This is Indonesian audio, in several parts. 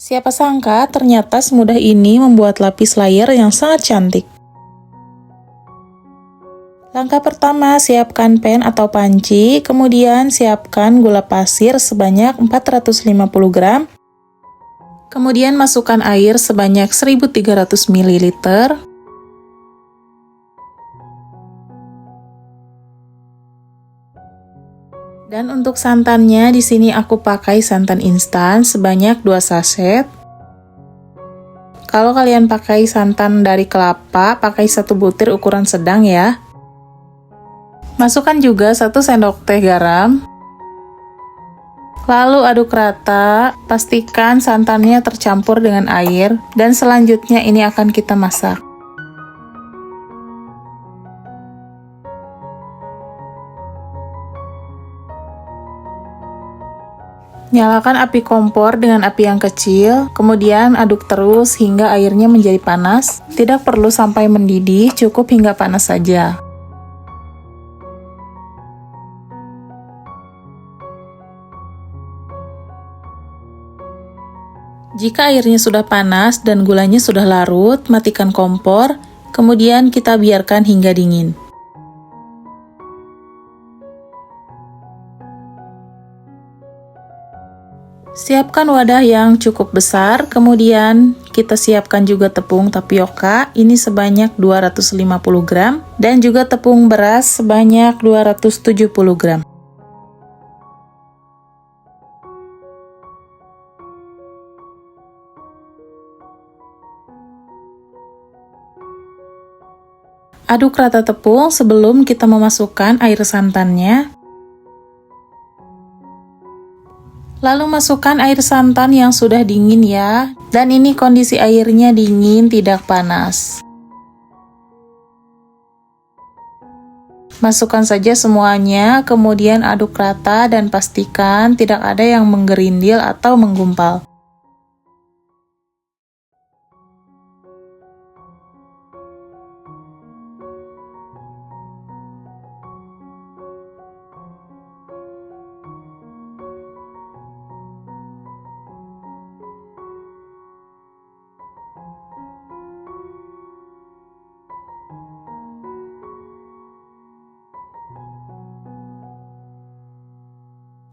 Siapa sangka ternyata semudah ini membuat lapis layar yang sangat cantik. Langkah pertama, siapkan pen atau panci, kemudian siapkan gula pasir sebanyak 450 gram, kemudian masukkan air sebanyak 1300 ml, dan untuk santannya di sini aku pakai santan instan sebanyak 2 saset. Kalau kalian pakai santan dari kelapa, pakai 1 butir ukuran sedang ya. Masukkan juga 1 sendok teh garam. Lalu aduk rata, pastikan santannya tercampur dengan air, dan selanjutnya ini akan kita masak. Nyalakan api kompor dengan api yang kecil, kemudian aduk terus hingga airnya menjadi panas. Tidak perlu sampai mendidih, cukup hingga panas saja. Jika airnya sudah panas dan gulanya sudah larut, matikan kompor, kemudian kita biarkan hingga dingin. Siapkan wadah yang cukup besar, kemudian kita siapkan juga tepung tapioka, ini sebanyak 250 gram, dan juga tepung beras sebanyak 270 gram. Aduk rata tepung sebelum kita memasukkan air santannya. Lalu masukkan air santan yang sudah dingin ya, dan ini kondisi airnya dingin, tidak panas. Masukkan saja semuanya, kemudian aduk rata dan pastikan tidak ada yang menggerindil atau menggumpal.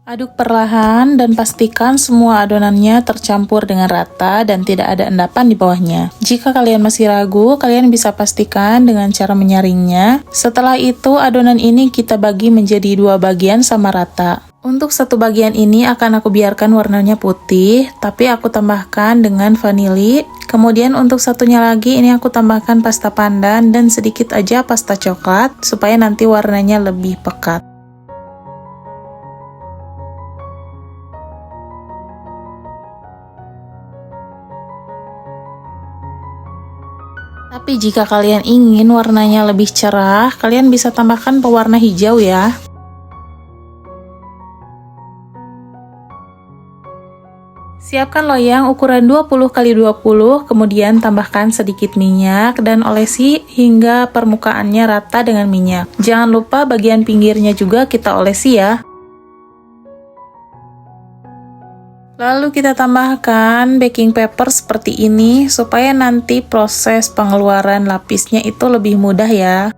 Aduk perlahan dan pastikan semua adonannya tercampur dengan rata dan tidak ada endapan di bawahnya. Jika kalian masih ragu, kalian bisa pastikan dengan cara menyaringnya. Setelah itu, adonan ini kita bagi menjadi 2 bagian sama rata. Untuk satu bagian ini akan aku biarkan warnanya putih, tapi aku tambahkan dengan vanili. Kemudian untuk satunya lagi ini aku tambahkan pasta pandan dan sedikit aja pasta coklat supaya nanti warnanya lebih pekat. Tapi jika kalian ingin warnanya lebih cerah, kalian bisa tambahkan pewarna hijau ya. Siapkan loyang ukuran 20 x 20, kemudian tambahkan sedikit minyak dan olesi hingga permukaannya rata dengan minyak. Jangan lupa bagian pinggirnya juga kita olesi ya. Lalu kita tambahkan baking paper seperti ini supaya nanti proses pengeluaran lapisnya itu lebih mudah ya.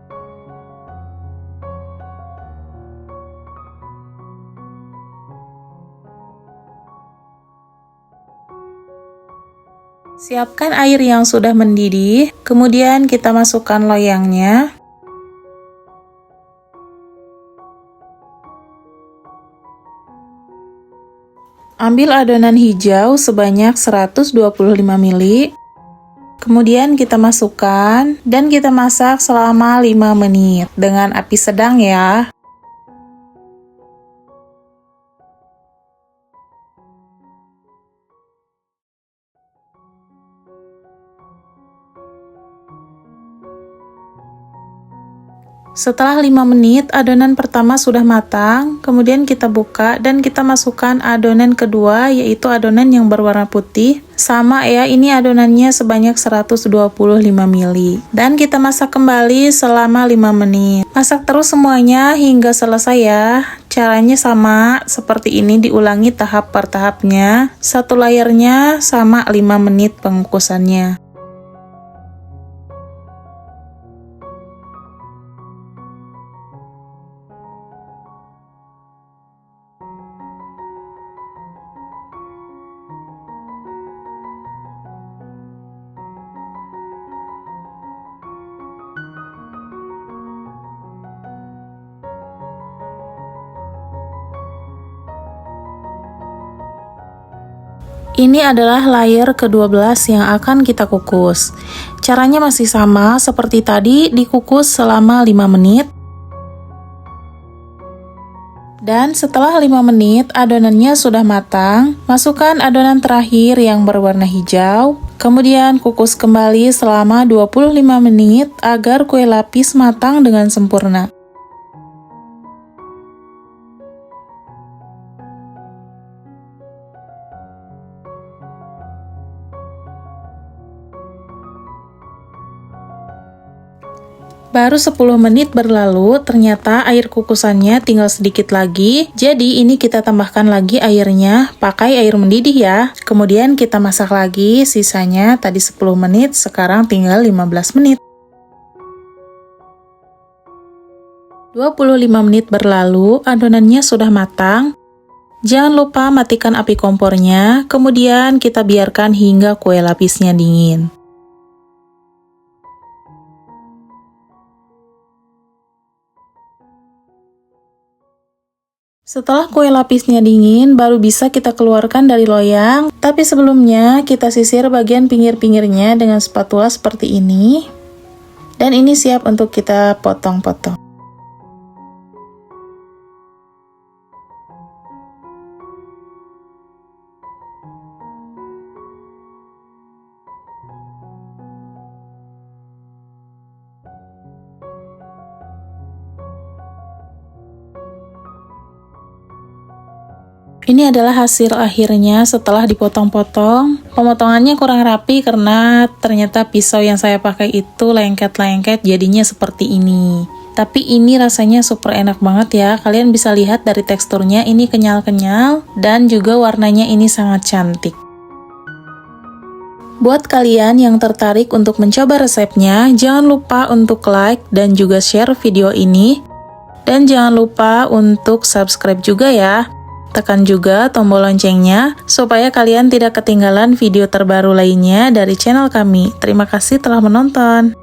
Siapkan air yang sudah mendidih, kemudian kita masukkan loyangnya. Ambil adonan hijau sebanyak 125 ml, kemudian kita masukkan dan kita masak selama 5 menit dengan api sedang ya. Setelah 5 menit adonan pertama sudah matang, kemudian kita buka dan kita masukkan adonan kedua, yaitu adonan yang berwarna putih. Sama ya, ini adonannya sebanyak 125 ml. Dan kita masak kembali selama 5 menit. Masak terus semuanya hingga selesai ya. Caranya sama seperti ini, diulangi tahap per tahapnya. Satu layernya sama 5 menit pengukusannya. Ini adalah layer ke-12 yang akan kita kukus. Caranya masih sama seperti tadi, dikukus selama 5 menit. Dan setelah 5 menit adonannya sudah matang, masukkan adonan terakhir yang berwarna hijau. Kemudian kukus kembali selama 25 menit agar kue lapis matang dengan sempurna. Baru 10 menit berlalu, ternyata air kukusannya tinggal sedikit lagi. Jadi ini kita tambahkan lagi airnya, pakai air mendidih ya. Kemudian kita masak lagi, sisanya tadi 10 menit, sekarang tinggal 15 menit. 25 menit berlalu, adonannya sudah matang. Jangan lupa matikan api kompornya, kemudian kita biarkan hingga kue lapisnya dingin. Setelah kue lapisnya dingin, baru bisa kita keluarkan dari loyang. Tapi sebelumnya, kita sisir bagian pinggir-pinggirnya dengan spatula seperti ini. Dan ini siap untuk kita potong-potong. Ini adalah hasil akhirnya setelah dipotong-potong. Pemotongannya kurang rapi karena ternyata pisau yang saya pakai itu lengket-lengket, jadinya seperti ini. Tapi ini rasanya super enak banget ya. Kalian bisa lihat dari teksturnya, ini kenyal-kenyal dan juga warnanya ini sangat cantik. Buat kalian yang tertarik untuk mencoba resepnya, jangan lupa untuk like dan juga share video ini. Dan jangan lupa untuk subscribe juga ya. Tekan juga tombol loncengnya supaya kalian tidak ketinggalan video terbaru lainnya dari channel kami. Terima kasih telah menonton.